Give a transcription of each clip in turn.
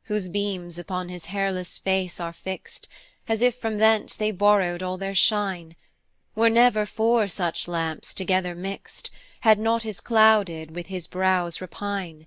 whose beams upon his hairless face are fixed, as if from thence they borrowed all their shine, were never four such lamps together mixed, had not his clouded with his brow's repine.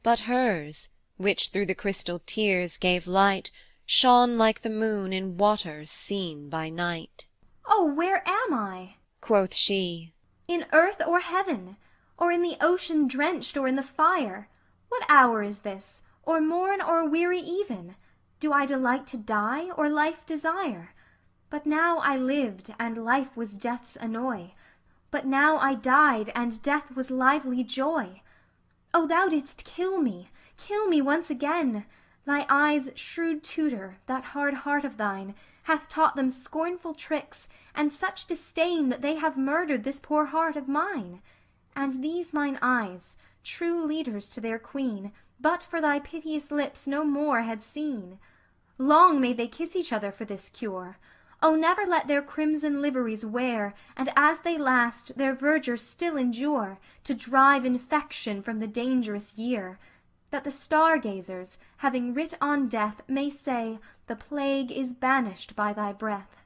But hers, which through the crystal tears gave light, shone like the moon in waters seen by night. "Oh, where am I?" quoth she. "In earth or heaven? Or in the ocean drenched, or in the fire? What hour is this? Or morn or weary even? Do I delight to die, or life desire? But now I lived, and life was death's annoy. But now I died, and death was lively joy. O thou didst kill me once again! Thy eyes' shrewd tutor, that hard heart of thine, hath taught them scornful tricks, and such disdain that they have murdered this poor heart of mine. And these mine eyes, true leaders to their queen, but for thy piteous lips no more had seen. Long may they kiss each other for this cure. O never let their crimson liveries wear, and as they last their verdure still endure, to drive infection from the dangerous year, that the star-gazers, having writ on death, may say, the plague is banished by thy breath.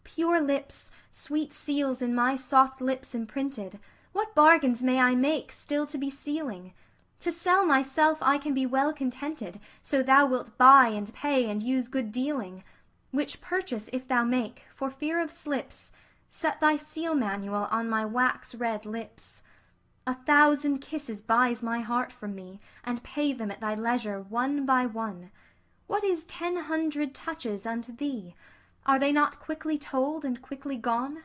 Pure lips, sweet seals in my soft lips imprinted, what bargains may I make, still to be sealing? To sell myself I can be well contented, so thou wilt buy and pay and use good dealing. Which purchase if thou make, for fear of slips, set thy seal manual on my wax-red lips. 1,000 kisses buys my heart from me, and pay them at thy leisure one by one. What is 100 touches unto thee? Are they not quickly told and quickly gone?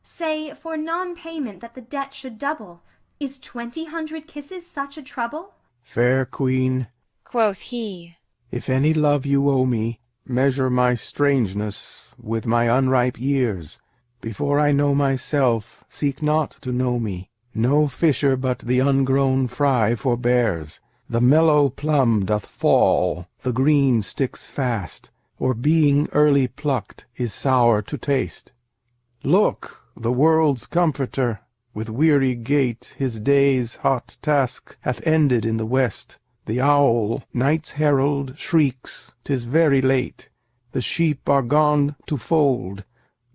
Say, for non-payment that the debt should double, is 200 kisses such a trouble? Fair queen, quoth he, if any love you owe me, measure my strangeness with my unripe years. Before I know myself, seek not to know me. No fisher but the ungrown fry forbears. The mellow plum doth fall, the green sticks fast, or being early plucked is sour to taste. Look, the world's comforter, with weary gait, his day's hot task hath ended in the west. The owl, night's herald, shrieks, 'tis very late. The sheep are gone to fold,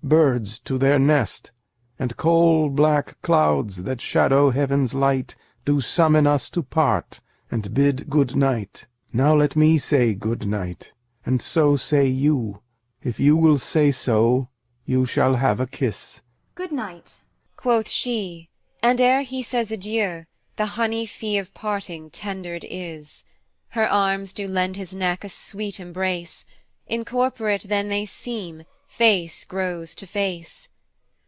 birds to their nest, and coal-black clouds that shadow heaven's light do summon us to part, and bid good night. Now let me say good night, and so say you. If you will say so, you shall have a kiss. Good night, quoth she, and ere he says adieu, the honey fee of parting tendered is. Her arms do lend his neck a sweet embrace, incorporate then they seem, face grows to face.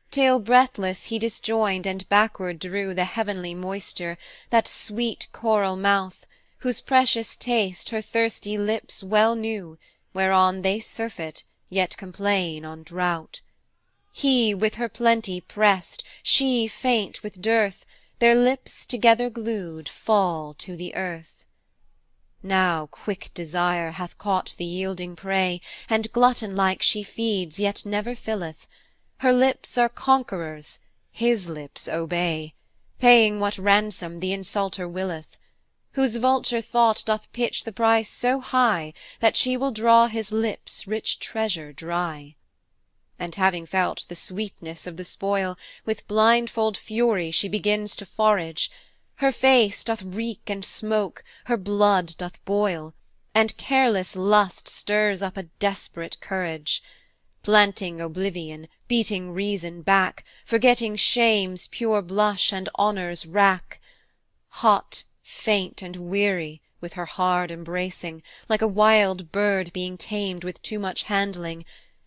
Till breathless he disjoined and backward drew the heavenly moisture, that sweet coral mouth, whose precious taste her thirsty lips well knew, whereon they surfeit, yet complain on drought. He with her plenty pressed, she faint with dearth, their lips together glued fall to the earth. Now quick desire hath caught the yielding prey, and glutton-like she feeds, yet never filleth. Her lips are conquerors, his lips obey, paying what ransom the insulter willeth, whose vulture thought doth pitch the price so high, that she will draw his lips' rich treasure dry. And having felt the sweetness of the spoil, with blindfold fury she begins to forage. Her face doth reek and smoke, her blood doth boil, and careless lust stirs up a desperate courage. Planting oblivion, beating reason back, forgetting shame's pure blush and honour's wrack. Hot, faint, and weary, with her hard embracing, like a wild bird being tamed with too much handling,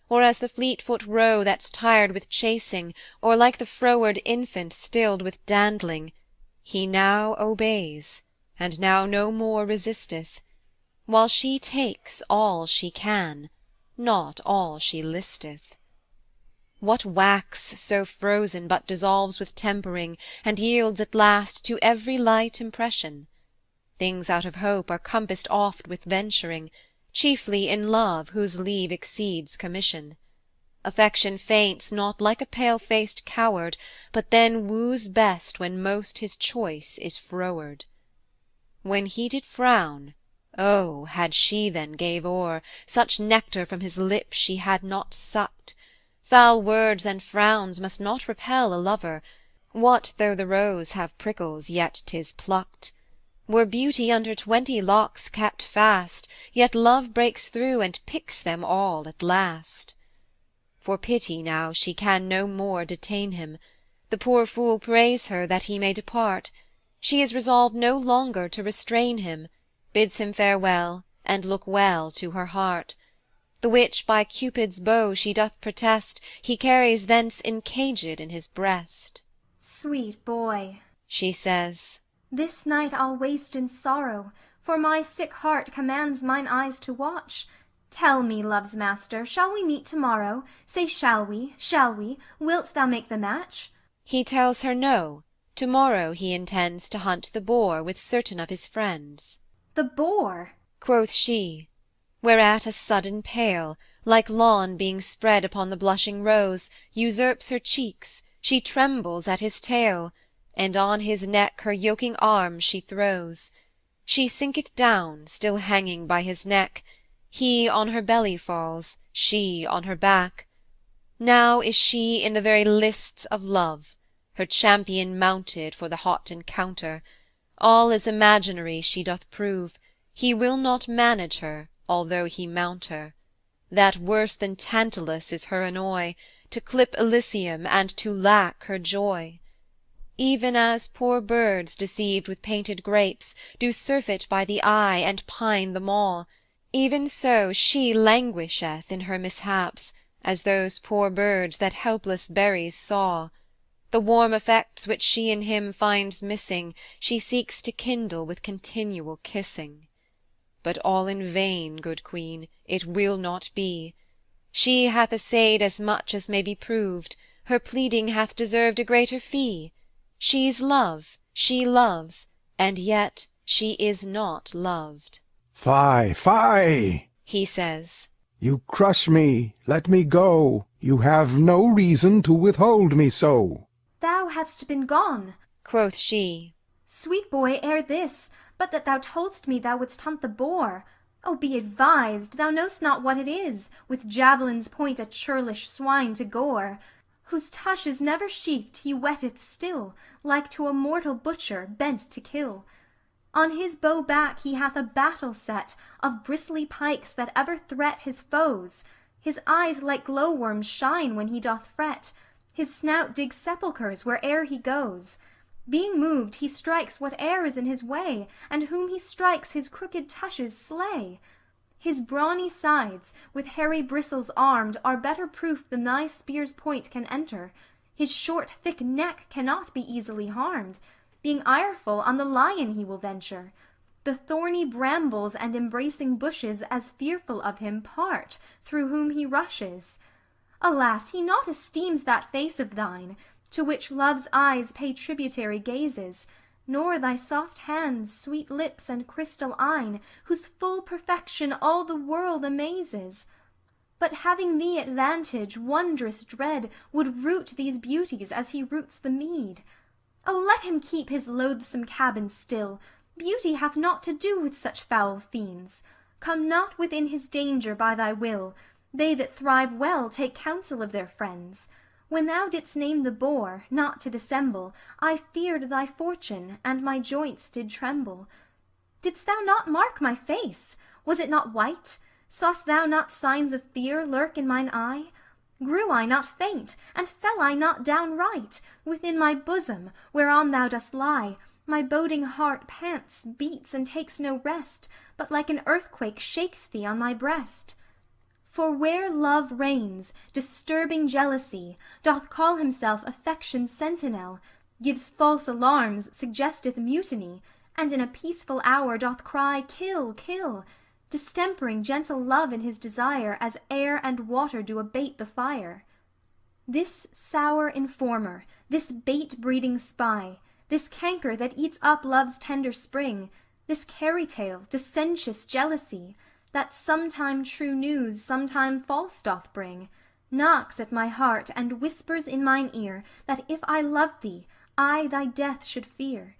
or as the fleet-foot roe that's tired with chasing, or like the froward infant stilled with dandling, he now obeys, and now no more resisteth, while she takes all she can, not all she listeth. What wax so frozen but dissolves with tempering, and yields at last to every light impression? Things out of hope are compassed oft with venturing, chiefly in love whose leave exceeds commission. Affection faints not like a pale-faced coward, but then woos best when most his choice is froward. When he did frown, Oh, had she then gave o'er, such nectar from his lips she had not sucked. Foul words and frowns must not repel a lover, what though the rose have prickles, yet 'tis plucked. Were beauty under 20 locks kept fast, yet love breaks through and picks them all at last. For pity now she can no more detain him, the poor fool prays her that he may depart, she is resolved no longer to restrain him, bids him farewell, and look well to her heart, the which by Cupid's bow she doth protest he carries thence encaged in his breast. Sweet boy, she says, this night I'll waste in sorrow, for my sick heart commands mine eyes to watch. Tell me, love's master, shall we meet tomorrow? Say, shall we, shall we? Wilt thou make the match? He tells her no, tomorrow he intends to hunt the boar with certain of his friends. The boar? Quoth she, whereat a sudden pale, like lawn being spread upon the blushing rose, usurps her cheeks, she trembles at his tail, and on his neck her yoking arms she throws. She sinketh down, still hanging by his neck, he on her belly falls, she on her back. Now is she in the very lists of love, her champion mounted for the hot encounter. All is imaginary she doth prove, he will not manage her, although he mount her. That worse than Tantalus is her annoy, to clip Elysium and to lack her joy. Even as poor birds deceived with painted grapes do surfeit by the eye and pine them all, even so she languisheth in her mishaps, as those poor birds that helpless berries saw. The warm effects which she in him finds missing, she seeks to kindle with continual kissing. But all in vain, good queen, it will not be. She hath essayed as much as may be proved, her pleading hath deserved a greater fee. She's love, she loves, and yet she is not loved. Fie, fie, He says, you crush me, let me go, you have no reason to withhold me so. Thou hadst been gone, quoth she, sweet boy, ere this, but that thou toldst me thou wouldst hunt the boar. Oh, be advised, thou know'st not what it is, with javelin's point a churlish swine to gore, whose tush is never sheathed he whetteth still, like to a mortal butcher bent to kill. On his bow back he hath a battle set of bristly pikes that ever threat his foes. His eyes like glowworms shine when he doth fret, his snout digs sepulchres where'er he goes. Being moved, he strikes whate'er is in his way, and whom he strikes his crooked tushes slay. His brawny sides, with hairy bristles armed, are better proof than thy spear's point can enter. His short thick neck cannot be easily harmed. Being ireful, on the lion he will venture. The thorny brambles and embracing bushes as fearful of him part, through whom he rushes. Alas, he not esteems that face of thine, to which love's eyes pay tributary gazes, nor thy soft hands, sweet lips, and crystal eyne, whose full perfection all the world amazes. But having thee at vantage, wondrous dread would root these beauties as he roots the mead. Oh, let him keep his loathsome cabin still, beauty hath naught to do with such foul fiends. Come not within his danger by thy will, they that thrive well take counsel of their friends. When thou didst name the boar, not to dissemble, I feared thy fortune, and my joints did tremble. Didst thou not mark my face? Was it not white? Saw'st thou not signs of fear lurk in mine eye? Grew I not faint, and fell I not downright? Within my bosom, whereon thou dost lie, my boding heart pants, beats, and takes no rest, but like an earthquake shakes thee on my breast. For where love reigns, disturbing jealousy, doth call himself affection's sentinel, gives false alarms, suggesteth mutiny, and in a peaceful hour doth cry, kill, kill, distempering gentle love in his desire, as air and water do abate the fire. This sour informer, this bait-breeding spy, this canker that eats up love's tender spring, this carry-tale, dissentious jealousy, that sometime true news, sometime false doth bring, knocks at my heart and whispers in mine ear that if I loved thee, I thy death should fear.